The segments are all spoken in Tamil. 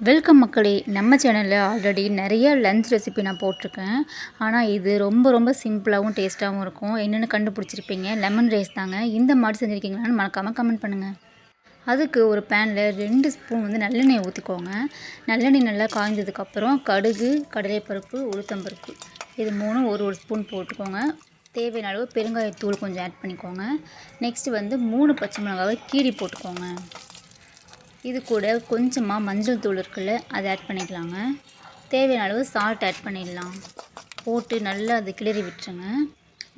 வெல்கம் மக்களே. நம்ம சேனலில் ஆல்ரெடி நிறைய லஞ்ச் ரெசிபி நான் போட்டிருக்கேன். ஆனால் இது ரொம்ப சிம்பிளாகவும் டேஸ்ட்டாகவும் இருக்கும். என்னென்னு கண்டுபிடிச்சிருப்பீங்க. லெமன் ரைஸ் தாங்க. இந்த மாதிரி செஞ்சுருக்கீங்களான்னு மறக்காமல் கமெண்ட் பண்ணுங்கள். அதுக்கு ஒரு பேனில் 2 ஸ்பூன் நல்லெண்ணெய் ஊற்றிக்கோங்க. நல்லெண்ணெய் நல்லா காய்ஞ்சதுக்கப்புறம் கடுகு, கடலைப்பருப்பு, உளுத்தம்பருப்பு இது 3 ஒரு ஸ்பூன் போட்டுக்கோங்க. தேவையான அளவு பெருங்காயத்தூள் கொஞ்சம் ஆட் பண்ணிக்கோங்க. நெக்ஸ்ட்டு 3 பச்சை மிளகாவை கீரி போட்டுக்கோங்க. இது கூட கொஞ்சமாக மஞ்சள் தூள் இருக்குல்ல, அதை ஆட் பண்ணிக்கலாங்க. தேவையான அளவு சால்ட் ஆட் பண்ணிடலாம். போட்டு நல்லா அது கிளறி விட்டுருங்க.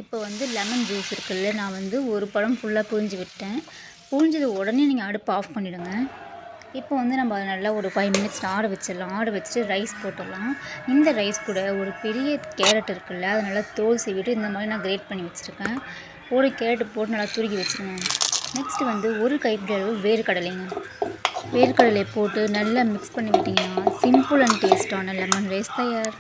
இப்போ லெமன் ஜூஸ் இருக்குல்ல, நான் ஒரு பழம் ஃபுல்லாக புழிஞ்சு விட்டேன். புழிஞ்சது உடனே நீங்கள் அடுப்பு ஆஃப் பண்ணிவிடுங்க. இப்போ நம்ம அதை நல்லா ஒரு 5 மினிட்ஸ் ஆற வச்சிடலாம். ஆற வச்சுட்டு ரைஸ் போட்டுடலாம். இந்த ரைஸ் கூட ஒரு பெரிய கேரட் இருக்குல்ல, அதை நல்லா தோல் சீவிட்டு இந்த மாதிரி நான் கிரேட் பண்ணி வச்சுருக்கேன். ஒரு கேரட் போட்டு நல்லா துருக்கி வச்சுருங்க. நெக்ஸ்ட்டு ஒரு கைப்பிடி அளவு வேர்க்கடலைங்க. வேர்க்கடலை போட்டு நல்லா மிக்ஸ் பண்ணி விட்டிங்கன்னா சிம்பிள் அண்ட் டேஸ்ட்டான லெமன் ரைஸ் தயார்.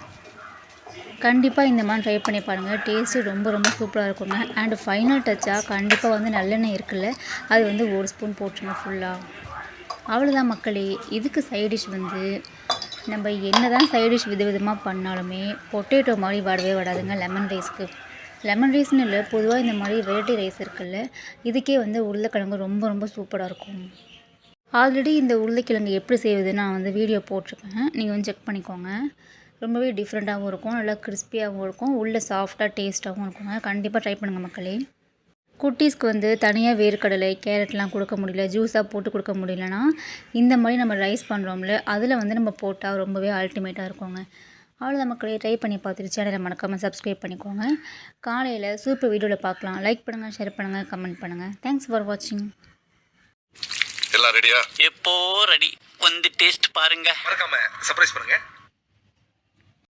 கண்டிப்பாக இந்த மாதிரி ட்ரை பண்ணி பாருங்கள். டேஸ்ட்டு ரொம்ப சூப்பராக இருக்குங்க. அண்ட் ஃபைனல் டச்சாக கண்டிப்பாக நல்லெண்ணெய் இருக்குல்ல, அது 1 ஸ்பூன் போட்டுருங்க ஃபுல்லாக. அவ்வளோதான் மக்களே. இதுக்கு சைட் டிஷ் நம்ம என்ன தான் சைட் டிஷ் விதவிதமாக பண்ணாலுமே பொட்டேட்டோ மாதிரி வாடவே வாடாதுங்க லெமன் ரைஸ்க்கு. லெமன் ரைஸ்னு இல்லை, பொதுவாக இந்த மாதிரி வெரைட்டி ரைஸ் இருக்குல்ல, இதுக்கே உருளைக்கிழங்கு ரொம்ப சூப்பராக இருக்கும். ஆல்ரெடி இந்த உருளைக்கிழங்கு எப்படி செய்வதுன்னு நான் வீடியோ போட்டிருக்கேன். நீங்கள் செக் பண்ணிக்கோங்க. ரொம்பவே டிஃப்ரெண்ட்டாகவும் இருக்கும், நல்லா கிறிஸ்பியாகவும் இருக்கும், உள்ளே சாஃப்டாக டேஸ்ட்டாகவும் இருக்குங்க. கண்டிப்பாக ட்ரை பண்ணுங்கள் மக்களே. குட்டீஸ்க்கு தனியாக வேர்க்கடலை, கேரட்லாம் கொடுக்க முடியல, ஜூஸாக போட்டு கொடுக்க முடியலன்னா இந்த மாதிரி நம்ம ரைஸ் பண்ணுறோம்ல, அதில் நம்ம போட்டால் ரொம்பவே அல்டிமேட்டாக இருக்குங்க. அவ்வளோதான் மக்களே. ட்ரை பண்ணி பார்த்துட்டு சேனலை மறக்காமல் சப்ஸ்கிரைப் பண்ணிக்கோங்க. காலையில் சூப்பர் வீடியோவில் பார்க்கலாம். லைக் பண்ணுங்கள், ஷேர் பண்ணுங்கள், கமெண்ட் பண்ணுங்கள். தேங்க்ஸ் ஃபார் வாட்சிங். எல்லாம் ரெடியா? எப்போ ரெடி. டேஸ்ட் பாருங்க. மறக்காம சர்ப்ரைஸ் பண்ணுங்க.